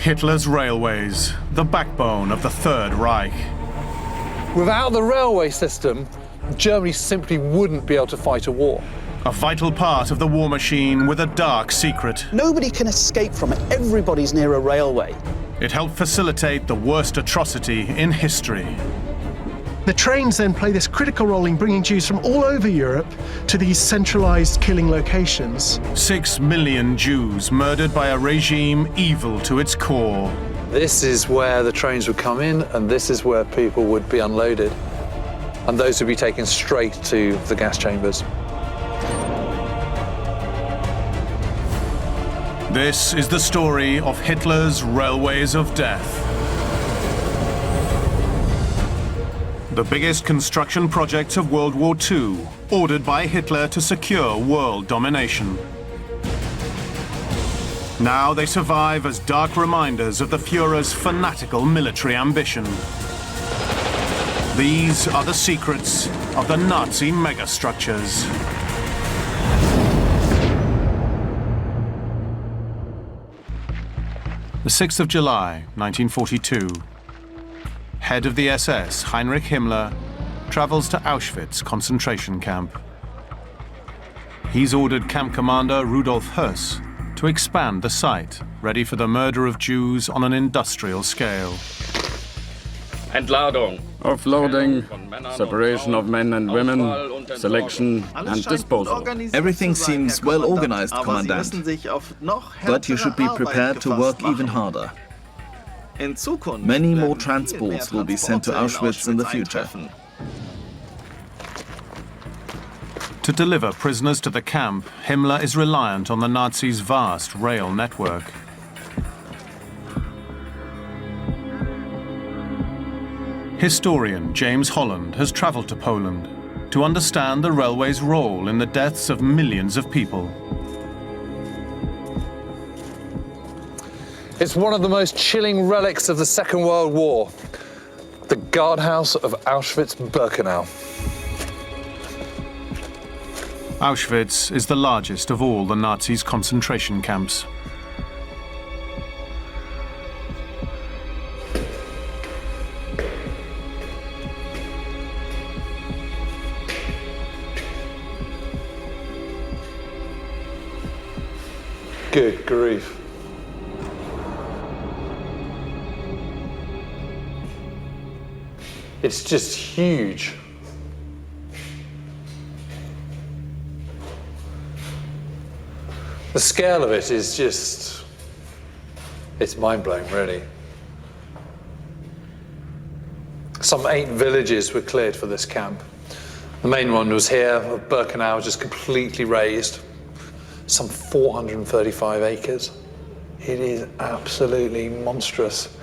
Hitler's railways, the backbone of the Third Reich. Without the railway system, Germany simply wouldn't be able to fight a war. A vital part of the war machine with a dark secret. Nobody can escape from it. Everybody's near a railway. It helped facilitate the worst atrocity in history. The trains then play this critical role in bringing Jews from all over Europe to these centralized killing locations. 6 million Jews murdered by a regime evil to its core. This is where the trains would come in, and this is where people would be unloaded. And those would be taken straight to the gas chambers. This is the story of Hitler's railways of death. The biggest construction projects of World War II, ordered by Hitler to secure world domination. Now they survive as dark reminders of the Führer's fanatical military ambition. These are the secrets of the Nazi megastructures. The 6th of July, 1942. Head of the SS, Heinrich Himmler, travels to Auschwitz concentration camp. He's ordered Camp Commander Rudolf Höss to expand the site, ready for the murder of Jews on an industrial scale. Entladung. Offloading, separation of men and women, selection and disposal. Everything seems well organized, Commandant. But you should be prepared to work even harder. Many more transports will be sent to Auschwitz in the future. To deliver prisoners to the camp, Himmler is reliant on the Nazis' vast rail network. Historian James Holland has traveled to Poland to understand the railway's role in the deaths of millions of people. It's one of the most chilling relics of the Second World War, the guardhouse of Auschwitz-Birkenau. Auschwitz is the largest of all the Nazis' concentration camps. Good grief. It's just huge. The scale of it is just, it's mind-blowing, really. Some 8 villages were cleared for this camp. The main one was here, Birkenau, just completely razed. Some 435 acres. It is absolutely monstrous.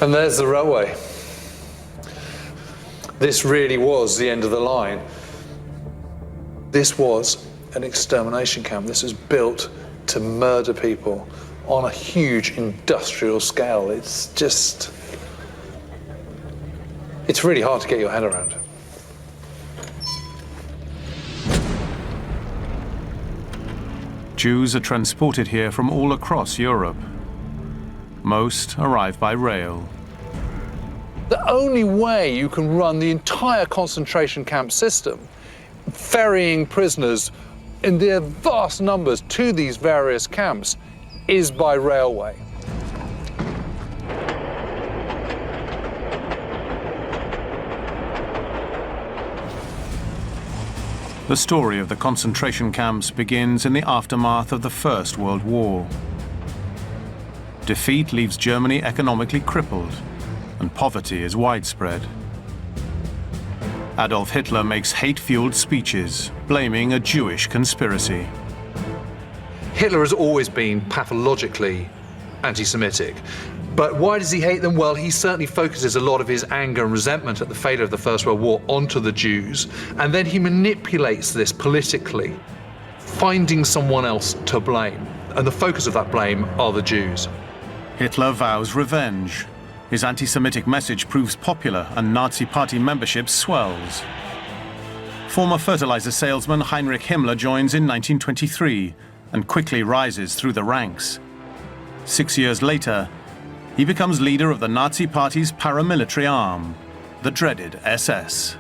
And there's the railway. This really was the end of the line. This was an extermination camp. This was built to murder people on a huge industrial scale. It's just, it's really hard to get your head around. Jews are transported here from all across Europe. Most arrive by rail. The only way you can run the entire concentration camp system, ferrying prisoners in their vast numbers to these various camps, is by railway. The story of the concentration camps begins in the aftermath of the First World War. Defeat leaves Germany economically crippled, and poverty is widespread. Adolf Hitler makes hate-fueled speeches, blaming a Jewish conspiracy. Hitler has always been pathologically anti-Semitic. But why does he hate them? Well, he certainly focuses a lot of his anger and resentment at the failure of the First World War onto the Jews, and then he manipulates this politically, finding someone else to blame. And the focus of that blame are the Jews. Hitler vows revenge. His anti-Semitic message proves popular and Nazi party membership swells. Former fertilizer salesman Heinrich Himmler joins in 1923 and quickly rises through the ranks. 6 years later, he becomes leader of the Nazi Party's paramilitary arm, the dreaded SS.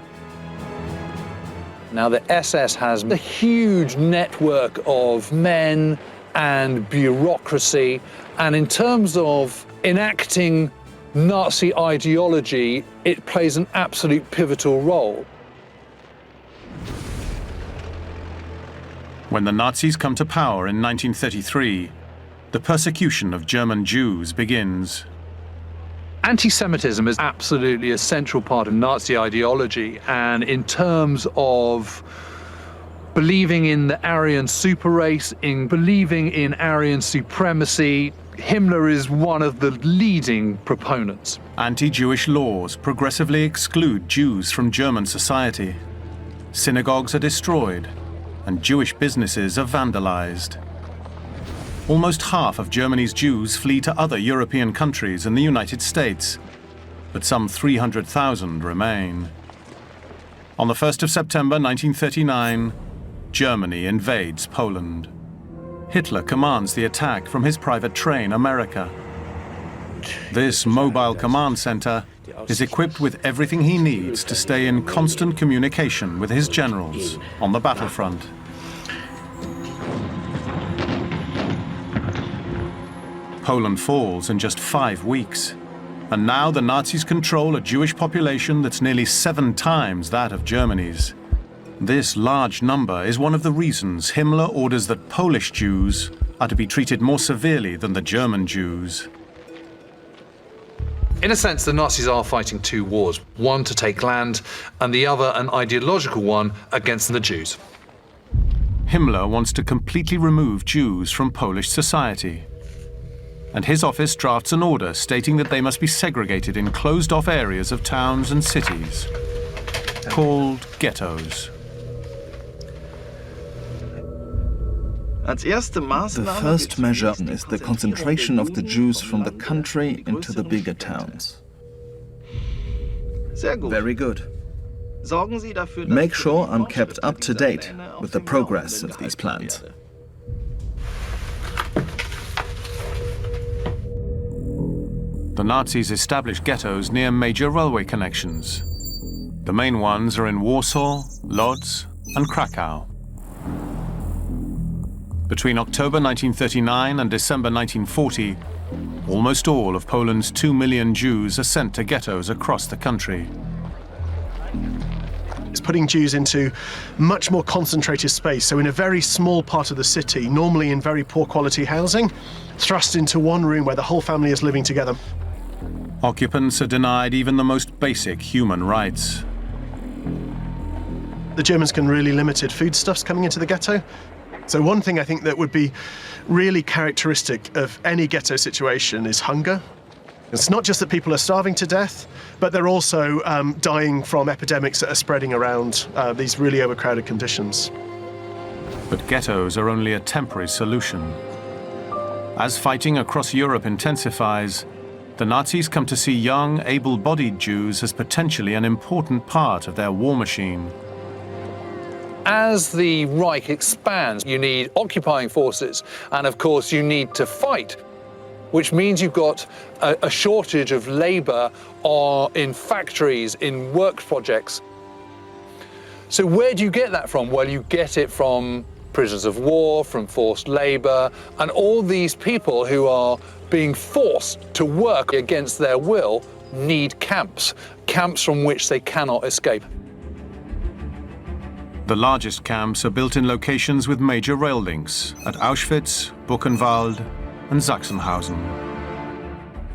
Now, the SS has a huge network of men and bureaucracy, and in terms of enacting Nazi ideology, it plays an absolute pivotal role. When the Nazis come to power in 1933, the persecution of German Jews begins. Anti-Semitism is absolutely a central part of Nazi ideology, and in terms of believing in the Aryan super race, in believing in Aryan supremacy, Himmler is one of the leading proponents. Anti-Jewish laws progressively exclude Jews from German society. Synagogues are destroyed, and Jewish businesses are vandalized. Almost half of Germany's Jews flee to other European countries and the United States, but some 300,000 remain. On the 1st of September 1939, Germany invades Poland. Hitler commands the attack from his private train, America. This mobile command center is equipped with everything he needs to stay in constant communication with his generals on the battlefront. Poland falls in just 5 weeks, and now the Nazis control a Jewish population that's nearly 7 times that of Germany's. This large number is one of the reasons Himmler orders that Polish Jews are to be treated more severely than the German Jews. In a sense, the Nazis are fighting two wars, one to take land and the other an ideological one against the Jews. Himmler wants to completely remove Jews from Polish society, and his office drafts an order stating that they must be segregated in closed-off areas of towns and cities, called ghettos. The first measure is the concentration of the Jews from the country into the bigger towns. Very good. Make sure I'm kept up to date with the progress of these plans. The Nazis establish ghettos near major railway connections. The main ones are in Warsaw, Lodz, and Krakow. Between October 1939 and December 1940, almost all of Poland's 2 million Jews are sent to ghettos across the country. It's putting Jews into much more concentrated space, so in a very small part of the city, normally in very poor quality housing, thrust into one room where the whole family is living together. Occupants are denied even the most basic human rights. The Germans can really limit foodstuffs coming into the ghetto. So one thing I think that would be really characteristic of any ghetto situation is hunger. It's not just that people are starving to death, but they're also dying from epidemics that are spreading around these really overcrowded conditions. But ghettos are only a temporary solution. As fighting across Europe intensifies, the Nazis come to see young, able-bodied Jews as potentially an important part of their war machine. As the Reich expands, you need occupying forces, and of course you need to fight, which means you've got a shortage of labour in factories, in work projects. So where do you get that from? Well, you get it from prisoners of war, from forced labour, and all these people who are being forced to work against their will need camps, camps from which they cannot escape. The largest camps are built in locations with major rail links at Auschwitz, Buchenwald, and Sachsenhausen.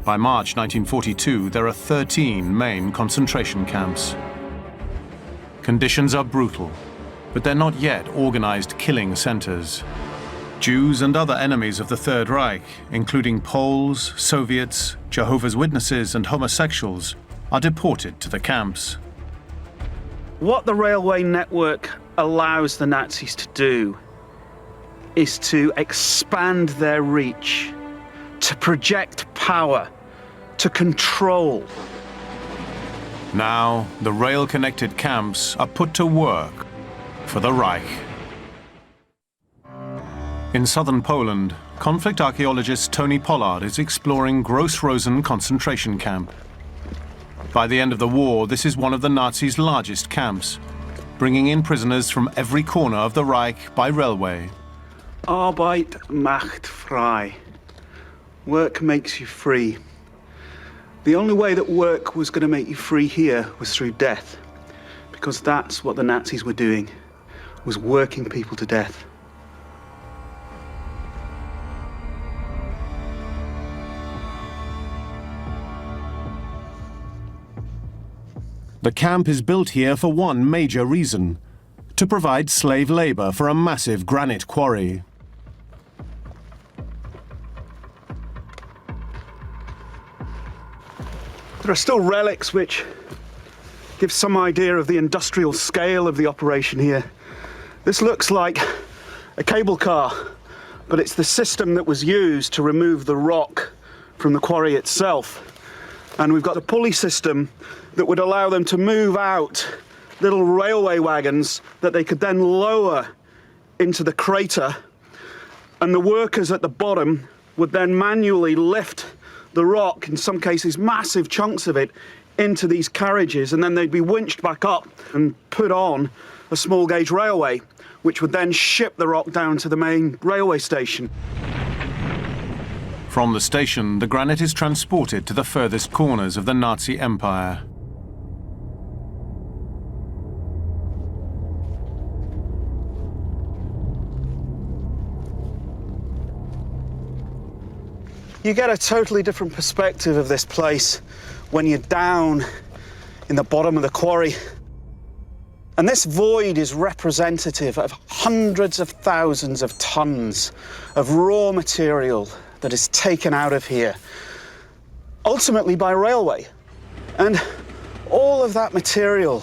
By March 1942, there are 13 main concentration camps. Conditions are brutal, but they're not yet organized killing centers. Jews and other enemies of the Third Reich, including Poles, Soviets, Jehovah's Witnesses, and homosexuals, are deported to the camps. What the railway network allows the Nazis to do is to expand their reach, to project power, to control. Now, the rail-connected camps are put to work, for the Reich. In southern Poland, conflict archaeologist Tony Pollard is exploring Gross-Rosen concentration camp. By the end of the war, this is one of the Nazis' largest camps, bringing in prisoners from every corner of the Reich by railway. Arbeit macht frei. Work makes you free. The only way that work was going to make you free here was through death, because that's what the Nazis were doing, was working people to death. The camp is built here for one major reason: to provide slave labor for a massive granite quarry. There are still relics which give some idea of the industrial scale of the operation here. This looks like a cable car, but it's the system that was used to remove the rock from the quarry itself. And we've got a pulley system that would allow them to move out little railway wagons that they could then lower into the crater. And the workers at the bottom would then manually lift the rock, in some cases massive chunks of it, into these carriages, and then they'd be winched back up and put on a small gauge railway, which would then ship the rock down to the main railway station. From the station, the granite is transported to the furthest corners of the Nazi Empire. You get a totally different perspective of this place when you're down in the bottom of the quarry. And this void is representative of hundreds of thousands of tons of raw material that is taken out of here, ultimately by railway. And all of that material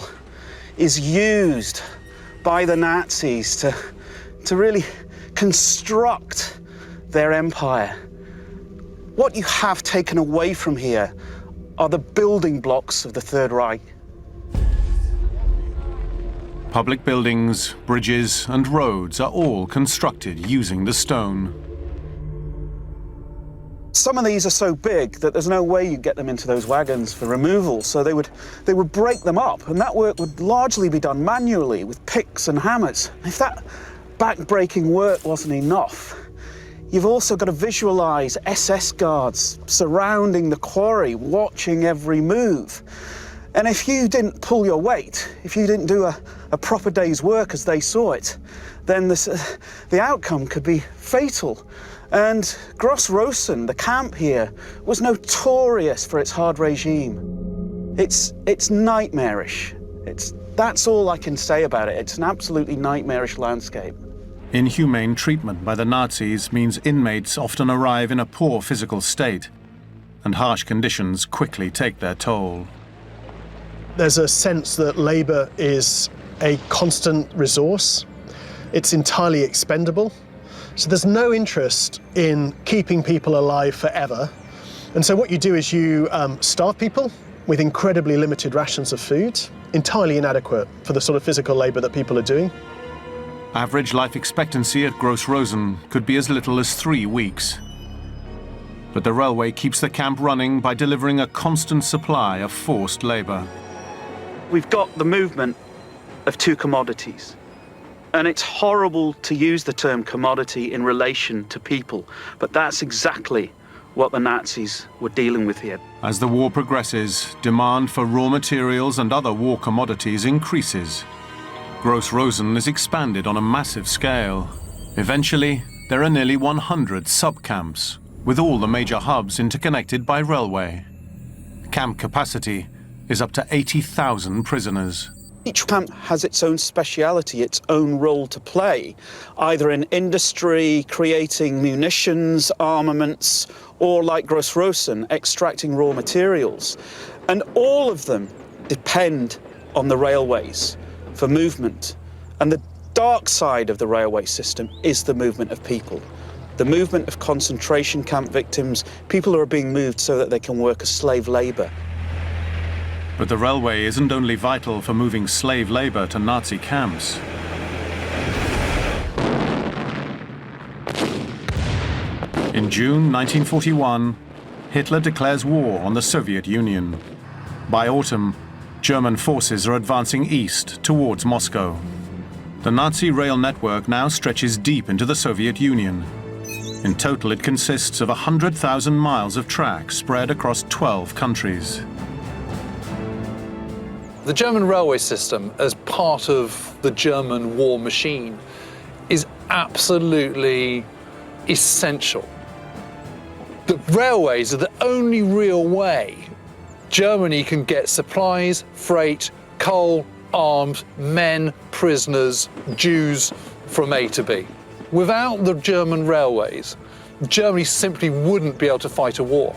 is used by the Nazis to really construct their empire. What you have taken away from here are the building blocks of the Third Reich. Public buildings, bridges, and roads are all constructed using the stone. Some of these are so big that there's no way you get them into those wagons for removal, so they would break them up, and that work would largely be done manually with picks and hammers. If that back-breaking work wasn't enough, you've also got to visualize SS guards surrounding the quarry, watching every move. And if you didn't pull your weight, if you didn't do a proper day's work as they saw it, then the outcome could be fatal. And Gross-Rosen, the camp here, was notorious for its hard regime. It's nightmarish. That's all I can say about it. It's an absolutely nightmarish landscape. Inhumane treatment by the Nazis means inmates often arrive in a poor physical state, and harsh conditions quickly take their toll. There's a sense that labour is a constant resource. It's entirely expendable. So there's no interest in keeping people alive forever. And so what you do is you starve people with incredibly limited rations of food, entirely inadequate for the sort of physical labour that people are doing. Average life expectancy at Gross-Rosen could be as little as 3 weeks. But the railway keeps the camp running by delivering a constant supply of forced labour. We've got the movement of two commodities. And it's horrible to use the term commodity in relation to people, but that's exactly what the Nazis were dealing with here. As the war progresses, demand for raw materials and other war commodities increases. Gross-Rosen is expanded on a massive scale. Eventually, there are nearly 100 sub-camps, with all the major hubs interconnected by railway. Camp capacity is up to 80,000 prisoners. Each camp has its own speciality, its own role to play, either in industry, creating munitions, armaments, or like Gross-Rosen, extracting raw materials. And all of them depend on the railways for movement. And the dark side of the railway system is the movement of people. The movement of concentration camp victims, people who are being moved so that they can work as slave labour. But the railway isn't only vital for moving slave labour to Nazi camps. In June 1941, Hitler declares war on the Soviet Union. By autumn, German forces are advancing east towards Moscow. The Nazi rail network now stretches deep into the Soviet Union. In total, it consists of 100,000 miles of track spread across 12 countries. The German railway system, as part of the German war machine, is absolutely essential. The railways are the only real way Germany can get supplies, freight, coal, arms, men, prisoners, Jews from A to B. Without the German railways, Germany simply wouldn't be able to fight a war.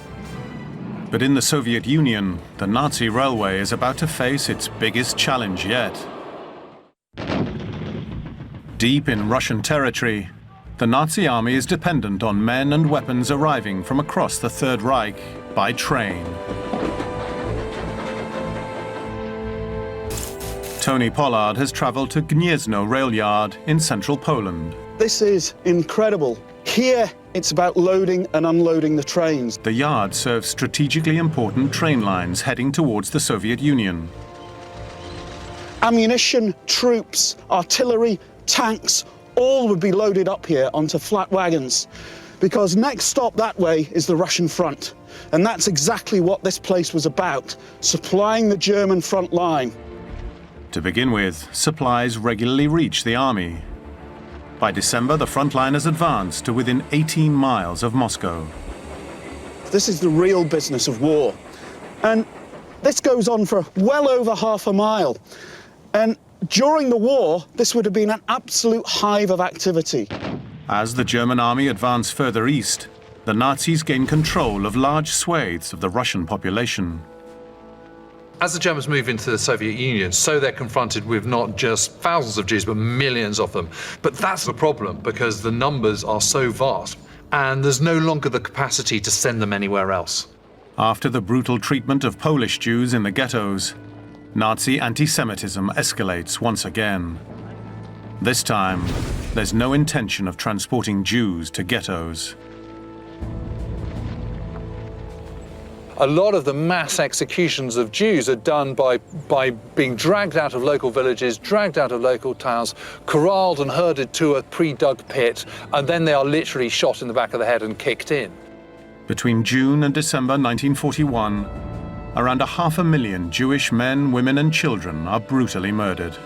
But in the Soviet Union, the Nazi railway is about to face its biggest challenge yet. Deep in Russian territory, the Nazi army is dependent on men and weapons arriving from across the Third Reich by train. Tony Pollard has traveled to Gniezno rail yard in central Poland. This is incredible. Here, it's about loading and unloading the trains. The yard serves strategically important train lines heading towards the Soviet Union. Ammunition, troops, artillery, tanks, all would be loaded up here onto flat wagons, because next stop that way is the Russian front. And that's exactly what this place was about, supplying the German front line. To begin with, supplies regularly reach the army. By December, the front line has advanced to within 18 miles of Moscow. This is the real business of war. And this goes on for well over half a mile. And during the war, this would have been an absolute hive of activity. As the German army advanced further east, the Nazis gain control of large swathes of the Russian population. As the Germans move into the Soviet Union, so they're confronted with not just thousands of Jews, but millions of them. But that's the problem, because the numbers are so vast, and there's no longer the capacity to send them anywhere else. After the brutal treatment of Polish Jews in the ghettos, Nazi anti-Semitism escalates once again. This time, there's no intention of transporting Jews to ghettos. A lot of the mass executions of Jews are done by being dragged out of local villages, dragged out of local towns, corralled and herded to a pre-dug pit, and then they are literally shot in the back of the head and kicked in. Between June and December 1941, around 500,000 Jewish men, women and children are brutally murdered.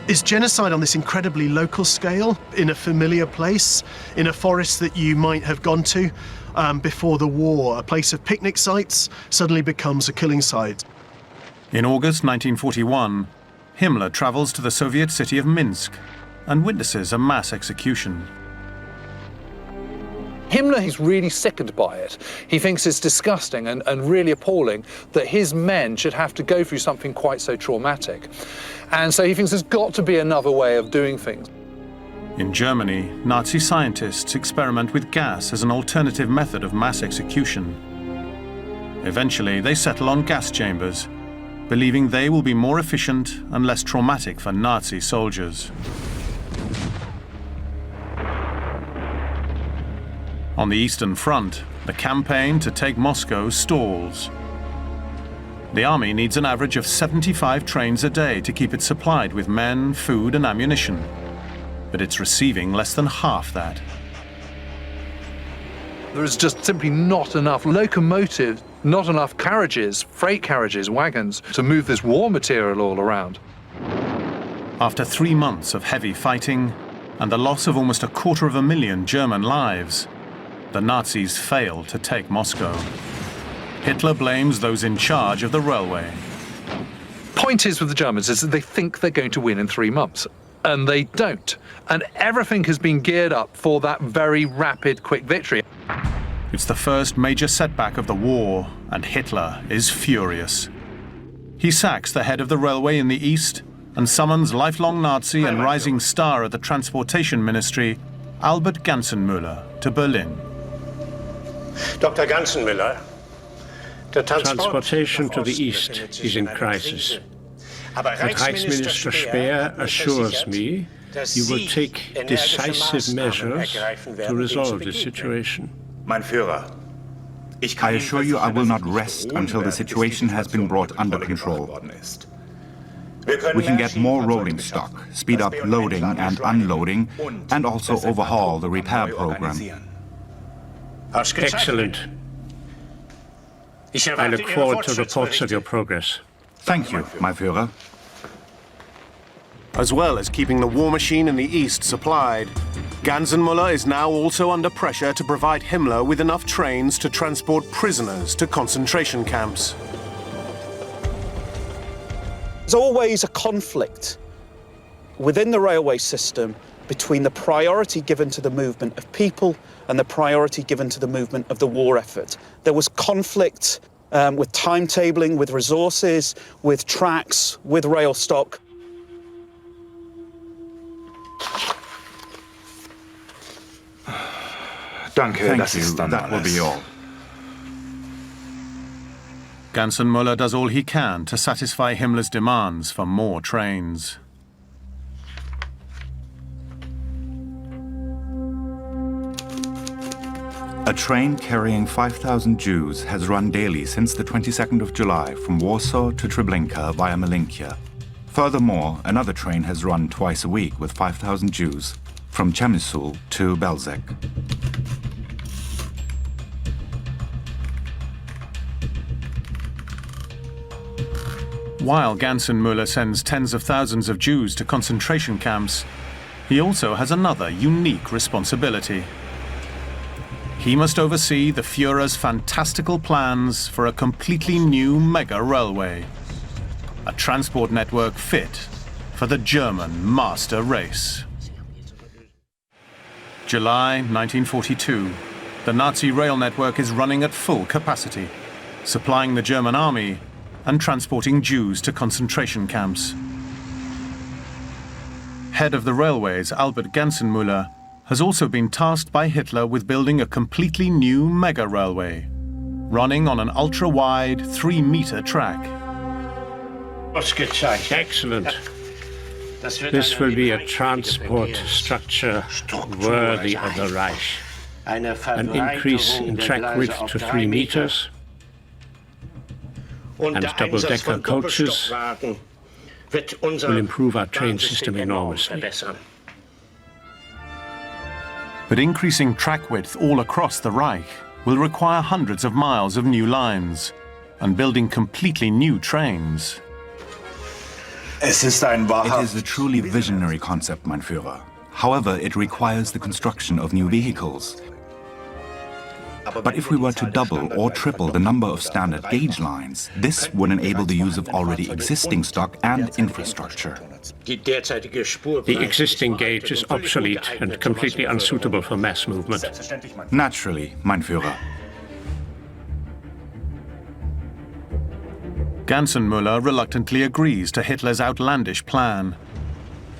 Is genocide on this incredibly local scale, in a familiar place, in a forest that you might have gone to before the war, a place of picnic sites, suddenly becomes a killing site. In August 1941, Himmler travels to the Soviet city of Minsk and witnesses a mass execution. Himmler is really sickened by it. He thinks it's disgusting and really appalling that his men should have to go through something quite so traumatic. And so he thinks there's got to be another way of doing things. In Germany, Nazi scientists experiment with gas as an alternative method of mass execution. Eventually, they settle on gas chambers, believing they will be more efficient and less traumatic for Nazi soldiers. On the Eastern Front, the campaign to take Moscow stalls. The army needs an average of 75 trains a day to keep it supplied with men, food and ammunition. But it's receiving less than half that. There is just simply not enough locomotives, not enough carriages, freight carriages, wagons, to move this war material all around. After 3 months of heavy fighting and the loss of almost 250,000 German lives, the Nazis fail to take Moscow. Hitler blames those in charge of the railway. Point is with the Germans is that they think they're going to win in 3 months. And they don't. And everything has been geared up for that very rapid, quick victory. It's the first major setback of the war, and Hitler is furious. He sacks the head of the railway in the east and summons lifelong Nazi and rising star at the Transportation Ministry, Albert Ganzenmüller, to Berlin. Dr. Ganzenmüller, the Transportation to the east is in crisis. But Reichsminister Speer assures me you will take decisive measures to resolve the situation. I assure you I will not rest until the situation has been brought under control. We can get more rolling stock, speed up loading and unloading, and also overhaul the repair program. Excellent. I look forward to reports of your progress. Thank you, my Führer. As well as keeping the war machine in the east supplied, Ganzenmüller is now also under pressure to provide Himmler with enough trains to transport prisoners to concentration camps. There's always a conflict within the railway system between the priority given to the movement of people and the priority given to the movement of the war effort. There was conflict with timetabling, with resources, with tracks, with rail stock. Thank you, that will be all. Ganzenmüller does all he can to satisfy Himmler's demands for more trains. A train carrying 5,000 Jews has run daily since the 22nd of July from Warsaw to Treblinka via Malinkia. Furthermore, another train has run twice a week with 5,000 Jews from Przemysl to Belzec. While Ganzenmüller sends tens of thousands of Jews to concentration camps, he also has another unique responsibility. He must oversee the Führer's fantastical plans for a completely new mega railway, a transport network fit for the German master race. July 1942, the Nazi rail network is running at full capacity, supplying the German army and transporting Jews to concentration camps. Head of the railways, Albert Ganzenmüller, has also been tasked by Hitler with building a completely new mega railway, running on an ultra-wide 3-meter track. Excellent. This will be a transport structure worthy of the Reich. An increase in track width to 3 meters, and double-decker coaches will improve our train system enormously. But increasing track width all across the Reich will require hundreds of miles of new lines and building completely new trains. It is a truly visionary concept, mein Führer. However, it requires the construction of new vehicles. But if we were to double or triple the number of standard gauge lines, this would enable the use of already existing stock and infrastructure. The existing gauge is obsolete and completely unsuitable for mass movement. Naturally, mein Führer. Ganzenmüller reluctantly agrees to Hitler's outlandish plan,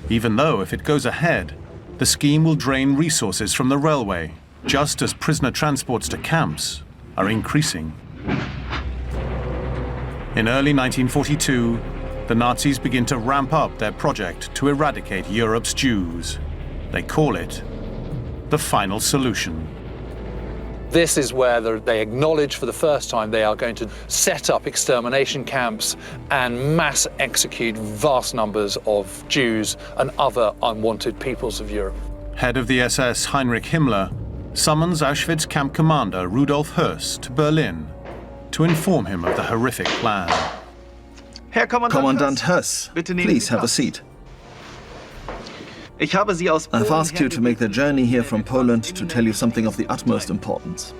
even though if it goes ahead, the scheme will drain resources from the railway, just as prisoner transports to camps are increasing. In early 1942, the Nazis begin to ramp up their project to eradicate Europe's Jews. They call it the final solution. This is where they acknowledge for the first time they are going to set up extermination camps and mass execute vast numbers of Jews and other unwanted peoples of Europe. Head of the SS Heinrich Himmler summons Auschwitz camp commander Rudolf Höss to Berlin to inform him of the horrific plan. Commandant Höss, please have a seat. I've asked you to make the journey here from Poland to tell you something of the utmost importance.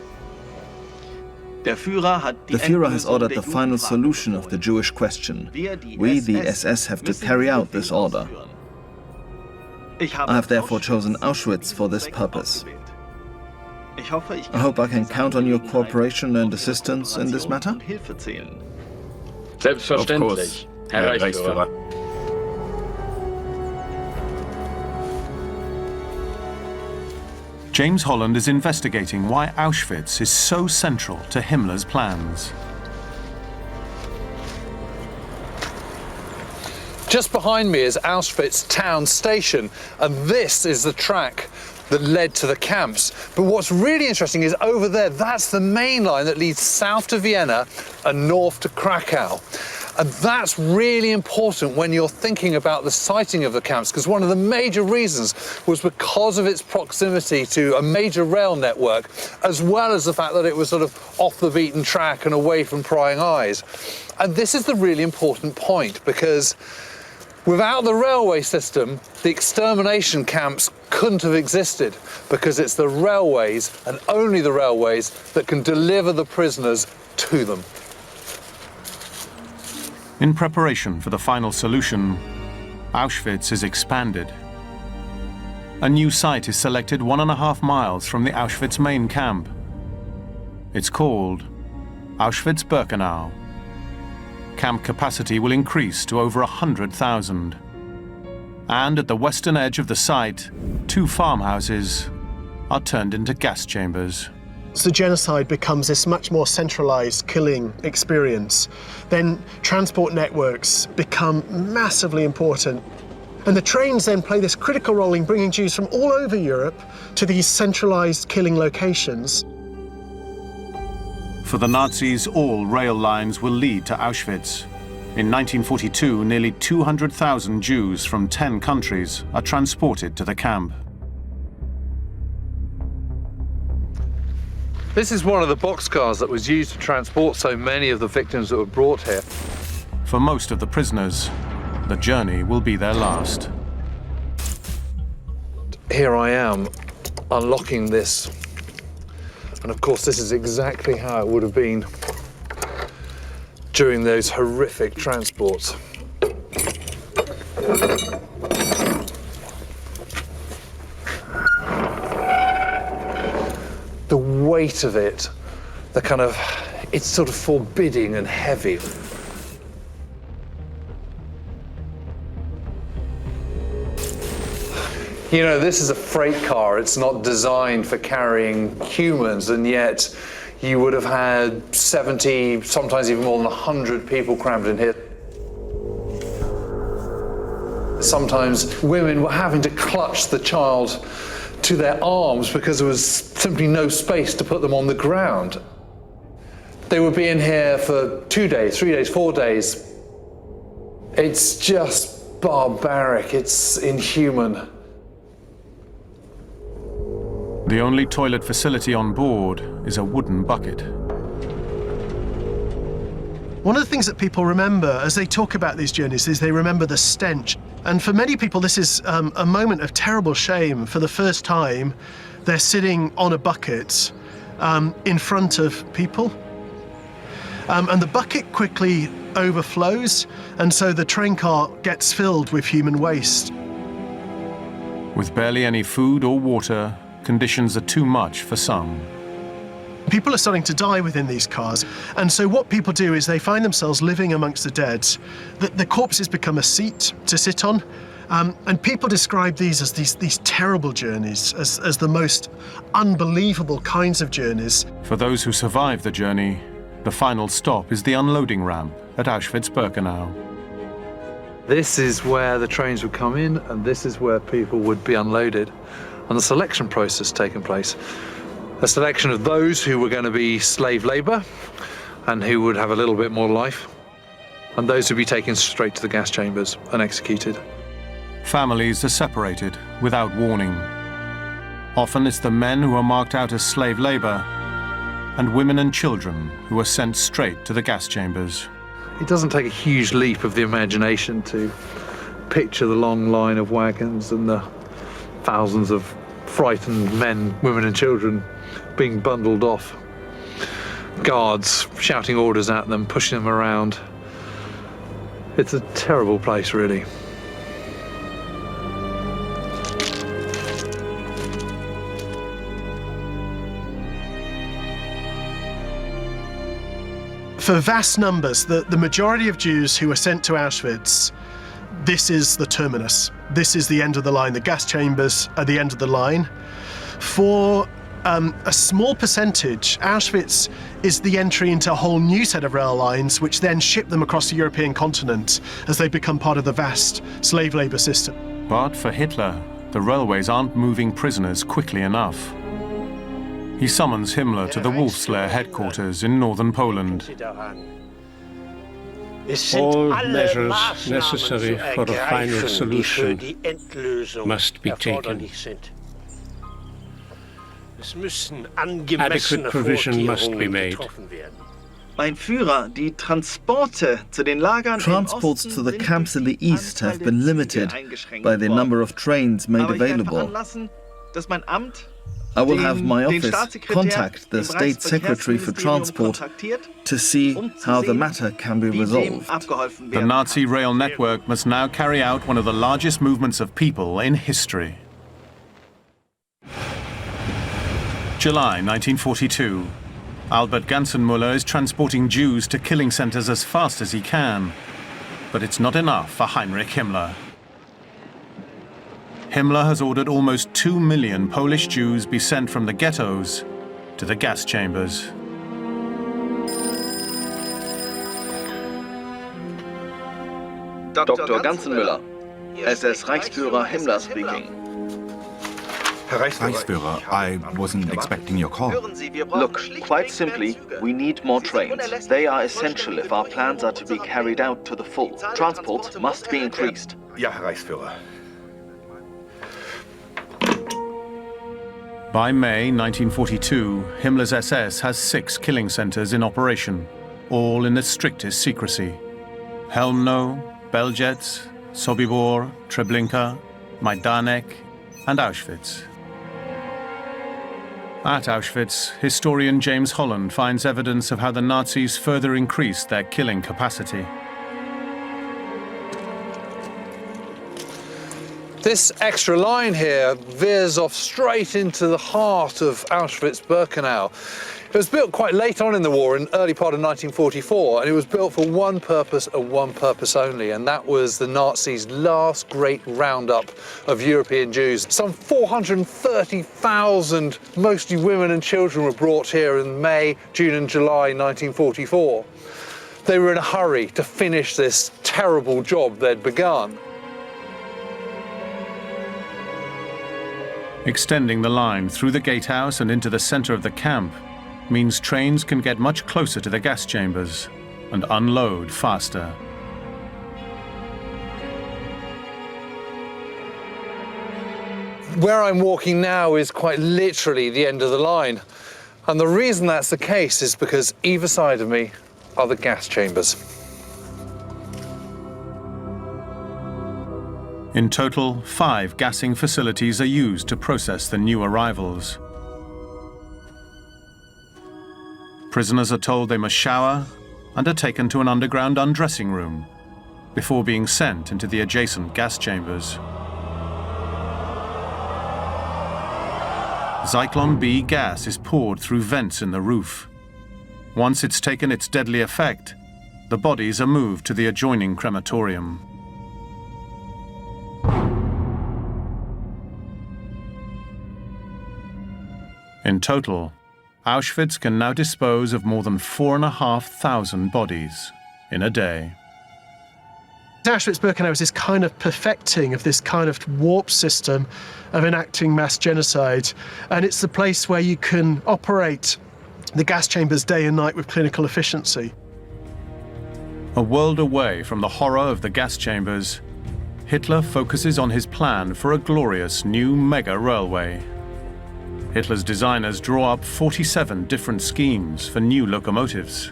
The Führer has ordered the final solution of the Jewish question. We, the SS, have to carry out this order. I have therefore chosen Auschwitz for this purpose. I hope I can count on your cooperation and assistance in this matter. Selbstverständlich, Herr Reichsführer. James Holland is investigating why Auschwitz is so central to Himmler's plans. Just behind me is Auschwitz town station, and this is the track that led to the camps. But what's really interesting is over there, that's the main line that leads south to Vienna and north to Krakow. And that's really important when you're thinking about the siting of the camps, because one of the major reasons was because of its proximity to a major rail network, as well as the fact that it was sort of off the beaten track and away from prying eyes. And this is the really important point, because without the railway system, the extermination camps couldn't have existed, because it's the railways and only the railways that can deliver the prisoners to them. In preparation for the final solution, Auschwitz is expanded. A new site is selected 1.5 miles from the Auschwitz main camp. It's called Auschwitz-Birkenau. Camp capacity will increase to over 100,000. And at the western edge of the site, 2 farmhouses are turned into gas chambers. So genocide becomes this much more centralized killing experience. Then transport networks become massively important. And the trains then play this critical role in bringing Jews from all over Europe to these centralized killing locations. For the Nazis, all rail lines will lead to Auschwitz. In 1942, nearly 200,000 Jews from 10 countries are transported to the camp. This is one of the boxcars that was used to transport so many of the victims that were brought here. For most of the prisoners, the journey will be their last. Here I am, unlocking this. And of course, this is exactly how it would have been during those horrific transports. The weight of it, the kind of, it's sort of forbidding and heavy. You know, this is a freight car. It's not designed for carrying humans, and yet you would have had 70, sometimes even more than 100 people crammed in here. Sometimes women were having to clutch the child to their arms because there was simply no space to put them on the ground. They would be in here for 2 days, 3 days, 4 days. It's just barbaric, it's inhuman. The only toilet facility on board is a wooden bucket. One of the things that people remember as they talk about these journeys is they remember the stench. And for many people, this is a moment of terrible shame. For the first time, they're sitting on a bucket in front of people. And the bucket quickly overflows, and so the train car gets filled with human waste. With barely any food or water, conditions are too much for some. People are starting to die within these cars, and so what people do is they find themselves living amongst the dead. The corpses become a seat to sit on, and people describe these as these terrible journeys, as the most unbelievable kinds of journeys. For those who survive the journey, the final stop is the unloading ramp at Auschwitz-Birkenau. This is where the trains would come in, and this is where people would be unloaded, and the selection process taking place. A selection of those who were going to be slave labor and who would have a little bit more life, and those who would be taken straight to the gas chambers and executed. Families are separated without warning. Often it's the men who are marked out as slave labor and women and children who are sent straight to the gas chambers. It doesn't take a huge leap of the imagination to picture the long line of wagons and the thousands of frightened men, women and children being bundled off. Guards shouting orders at them, pushing them around. It's a terrible place, really. For vast numbers, the majority of Jews who were sent to Auschwitz, this is the terminus. This is the end of the line. The gas chambers are the end of the line. For a small percentage, Auschwitz is the entry into a whole new set of rail lines, which then ship them across the European continent as they become part of the vast slave labour system. But for Hitler, the railways aren't moving prisoners quickly enough. He summons Himmler to the Wolfslayer headquarters in northern Poland. All measures necessary for a final solution must be taken. Adequate provision must be made. Mein Führer, die Transporte zu den Lagern Transports to the camps in the east have been limited by the number of trains made available. I will have my office contact the State Secretary for Transport to see how the matter can be resolved. The Nazi rail network must now carry out one of the largest movements of people in history. July 1942. Albert Gansenmüller is transporting Jews to killing centers as fast as he can. But it's not enough for Heinrich Himmler. Himmler has ordered almost 2 million Polish Jews be sent from the ghettos to the gas chambers. Dr. Gansenmüller, SS Reichsführer Himmler speaking. Reichsführer, I wasn't expecting your call. Look, quite simply, we need more trains. They are essential if our plans are to be carried out to the full. Transport must be increased. Ja, Herr Reichsführer. By May 1942, Himmler's SS has 6 killing centers in operation, all in the strictest secrecy. Helmno, Belzec, Sobibor, Treblinka, Majdanek, and Auschwitz. At Auschwitz, historian James Holland finds evidence of how the Nazis further increased their killing capacity. This extra line here veers off straight into the heart of Auschwitz-Birkenau. It was built quite late on in the war, in early part of 1944, and it was built for one purpose and one purpose only, and that was the Nazis' last great roundup of European Jews. Some 430,000, mostly women and children, were brought here in May, June and July 1944. They were in a hurry to finish this terrible job they'd begun. Extending the line through the gatehouse and into the center of the camp means trains can get much closer to the gas chambers and unload faster. Where I'm walking now is quite literally the end of the line. And the reason that's the case is because either side of me are the gas chambers. In total, 5 gassing facilities are used to process the new arrivals. Prisoners are told they must shower and are taken to an underground undressing room before being sent into the adjacent gas chambers. Zyklon B gas is poured through vents in the roof. Once it's taken its deadly effect, the bodies are moved to the adjoining crematorium. In total, Auschwitz can now dispose of more than 4,500 bodies in a day. Auschwitz-Birkenau is this kind of perfecting of this kind of warped system of enacting mass genocide, and it's the place where you can operate the gas chambers day and night with clinical efficiency. A world away from the horror of the gas chambers, Hitler focuses on his plan for a glorious new mega railway. Hitler's designers draw up 47 different schemes for new locomotives.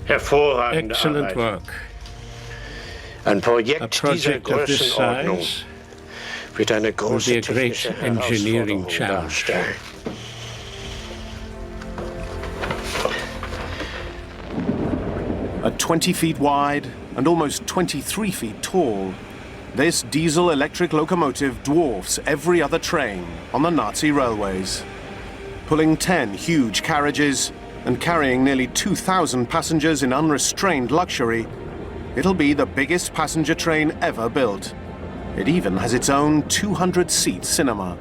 Excellent work. A project of this size will be a great engineering challenge. At 20 feet wide and almost 23 feet tall, this diesel-electric locomotive dwarfs every other train on the Nazi railways. Pulling 10 huge carriages and carrying nearly 2,000 passengers in unrestrained luxury, it'll be the biggest passenger train ever built. It even has its own 200-seat cinema.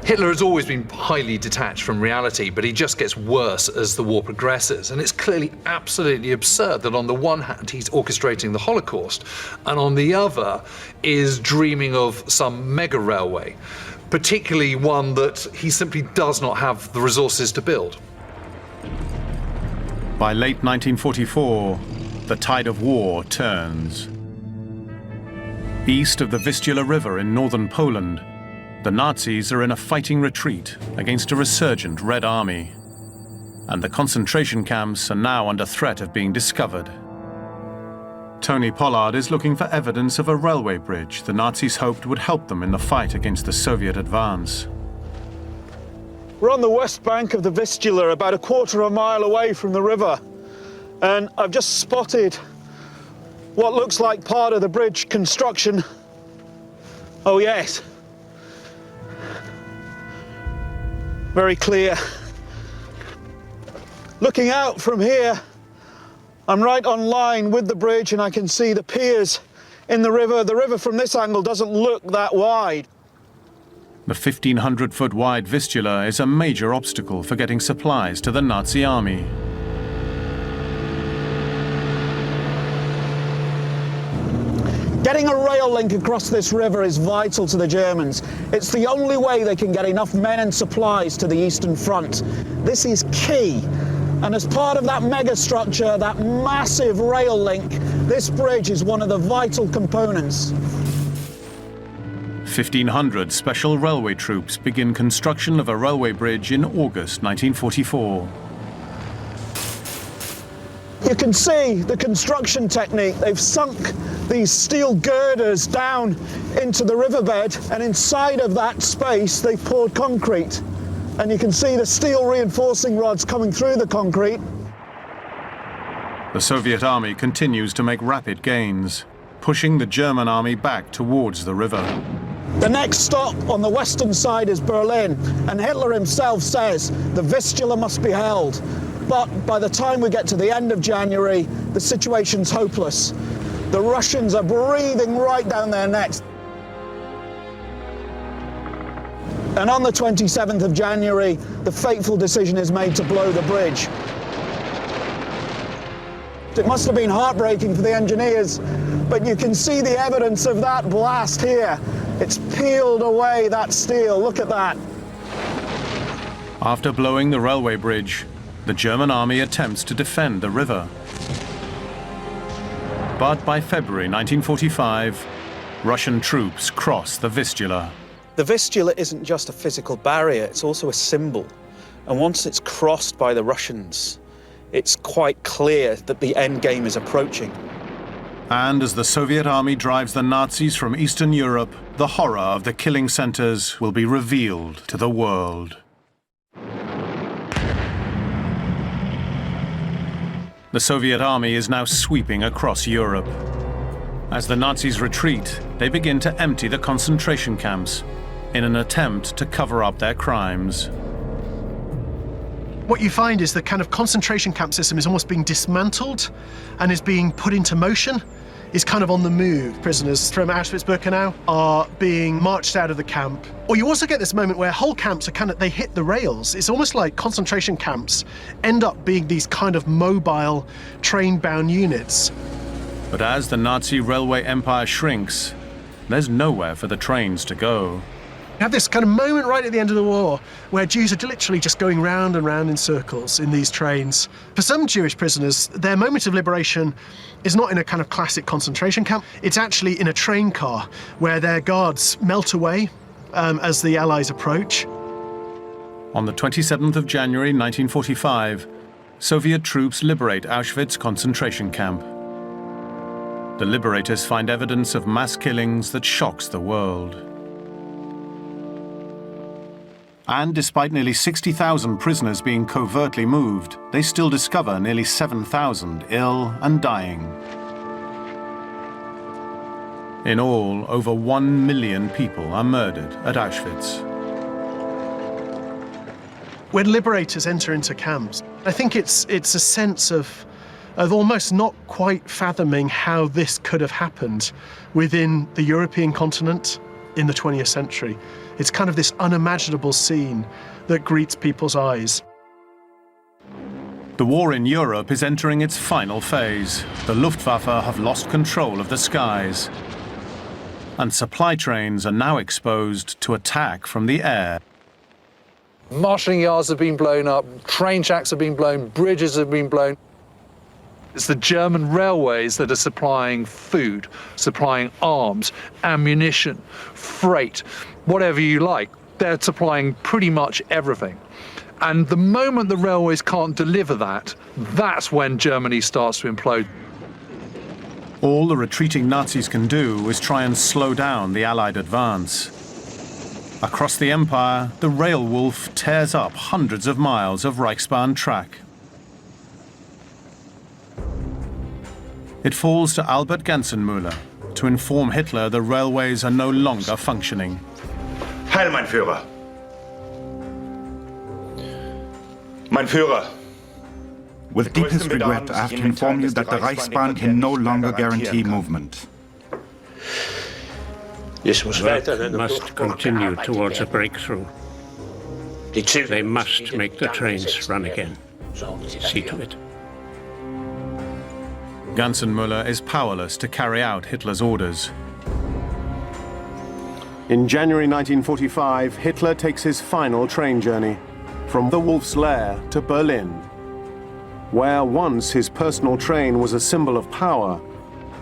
Hitler has always been highly detached from reality, but he just gets worse as the war progresses. And it's clearly absolutely absurd that on the one hand he's orchestrating the Holocaust, and on the other is dreaming of some mega railway, particularly one that he simply does not have the resources to build. By late 1944, the tide of war turns. East of the Vistula River in northern Poland, the Nazis are in a fighting retreat against a resurgent Red Army, and the concentration camps are now under threat of being discovered. Tony Pollard is looking for evidence of a railway bridge the Nazis hoped would help them in the fight against the Soviet advance. We're on the west bank of the Vistula, about a quarter of a mile away from the river, and I've just spotted what looks like part of the bridge construction. Oh yes, very clear. Looking out from here, I'm right on line with the bridge and I can see the piers in the river. The river from this angle doesn't look that wide. The 1,500-foot wide Vistula is a major obstacle for getting supplies to the Nazi army. Getting a rail link across this river is vital to the Germans. It's the only way they can get enough men and supplies to the Eastern Front. This is key. And as part of that megastructure, that massive rail link, this bridge is one of the vital components. 1,500 special railway troops begin construction of a railway bridge in August 1944. You can see the construction technique. They've sunk these steel girders down into the riverbed, and inside of that space they've poured concrete. And you can see the steel reinforcing rods coming through the concrete. The Soviet army continues to make rapid gains, pushing the German army back towards the river. The next stop on the western side is Berlin, and Hitler himself says the Vistula must be held. But by the time we get to the end of January, the situation's hopeless. The Russians are breathing right down their necks. And on the 27th of January, the fateful decision is made to blow the bridge. It must have been heartbreaking for the engineers, but you can see the evidence of that blast here. It's peeled away that steel, look at that. After blowing the railway bridge, the German army attempts to defend the river. But by February 1945, Russian troops cross the Vistula. The Vistula isn't just a physical barrier, it's also a symbol. And once it's crossed by the Russians, it's quite clear that the end game is approaching. And as the Soviet army drives the Nazis from Eastern Europe, the horror of the killing centers will be revealed to the world. The Soviet army is now sweeping across Europe. As the Nazis retreat, they begin to empty the concentration camps in an attempt to cover up their crimes. What you find is the kind of concentration camp system is almost being dismantled and is being put into motion, is kind of on the move. Prisoners from Auschwitz-Birkenau are being marched out of the camp. Or you also get this moment where whole camps are they hit the rails. It's almost like concentration camps end up being these kind of mobile, train-bound units. But as the Nazi railway empire shrinks, there's nowhere for the trains to go. You have this kind of moment right at the end of the war where Jews are literally just going round and round in circles in these trains. For some Jewish prisoners, their moment of liberation is not in a kind of classic concentration camp. It's actually in a train car where their guards melt away as the Allies approach. On the 27th of January 1945, Soviet troops liberate Auschwitz concentration camp. The liberators find evidence of mass killings that shocks the world. And despite nearly 60,000 prisoners being covertly moved, they still discover nearly 7,000 ill and dying. In all, over 1 million people are murdered at Auschwitz. When liberators enter into camps, I think it's a sense of almost not quite fathoming how this could have happened within the European continent. in the 20th century. It's kind of this unimaginable scene that greets people's eyes. The war in Europe is entering its final phase. The Luftwaffe have lost control of the skies. And supply trains are now exposed to attack from the air. Marshalling yards have been blown up, train tracks have been blown, bridges have been blown. It's the German railways that are supplying food, supplying arms, ammunition, freight, whatever you like. They're supplying pretty much everything. And the moment the railways can't deliver that, that's when Germany starts to implode. All the retreating Nazis can do is try and slow down the Allied advance. Across the empire, the rail wolf tears up hundreds of miles of Reichsbahn track. It falls to Albert Ganzenmüller to inform Hitler the railways are no longer functioning. Heil, mein Führer! Mein Führer! With deepest regret, I have to inform you that the Reichsbahn can no longer guarantee movement. Work must continue towards a breakthrough. They must make the trains run again. See to it. Ganzenmüller is powerless to carry out Hitler's orders. In January 1945, Hitler takes his final train journey from the Wolf's Lair to Berlin. Where once his personal train was a symbol of power,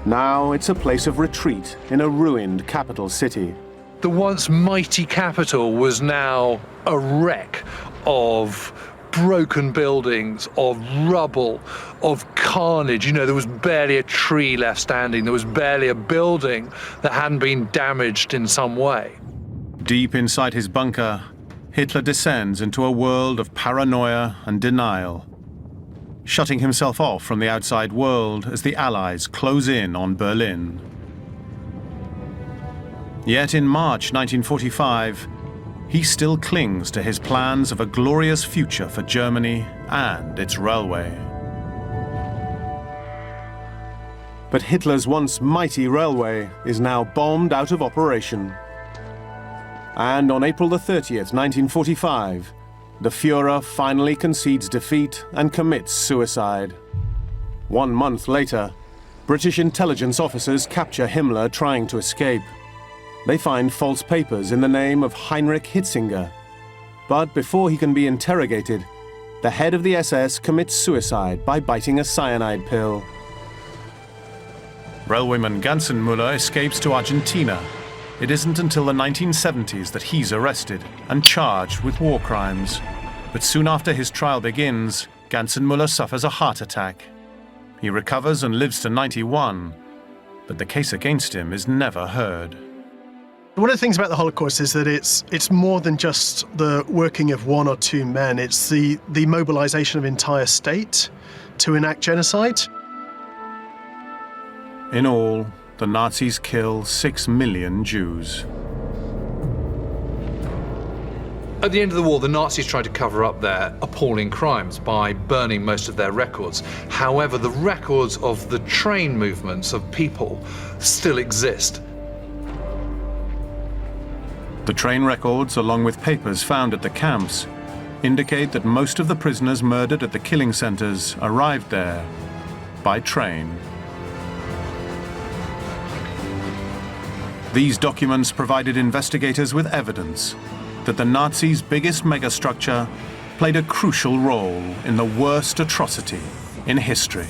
now it's a place of retreat in a ruined capital city. The once mighty capital was now a wreck of broken buildings, of rubble, of carnage. You know, there was barely a tree left standing. There was barely a building that hadn't been damaged in some way. Deep inside his bunker, Hitler descends into a world of paranoia and denial, shutting himself off from the outside world as the Allies close in on Berlin. Yet in March 1945, he still clings to his plans of a glorious future for Germany and its railway. But Hitler's once mighty railway is now bombed out of operation. And on April the 30th, 1945, the Führer finally concedes defeat and commits suicide. 1 month later, British intelligence officers capture Himmler trying to escape. They find false papers in the name of Heinrich Hitzinger. But before he can be interrogated, the head of the SS commits suicide by biting a cyanide pill. Railwayman Ganzenmüller escapes to Argentina. It isn't until the 1970s that he's arrested and charged with war crimes. But soon after his trial begins, Ganzenmüller suffers a heart attack. He recovers and lives to 91, but the case against him is never heard. One of the things about the Holocaust is that it's more than just the working of one or two men. It's the mobilization of entire state to enact genocide. In all, the Nazis kill 6 million Jews. At the end of the war, the Nazis tried to cover up their appalling crimes by burning most of their records. However, the records of the train movements of people still exist. The train records, along with papers found at the camps, indicate that most of the prisoners murdered at the killing centers arrived there by train. These documents provided investigators with evidence that the Nazis' biggest megastructure played a crucial role in the worst atrocity in history.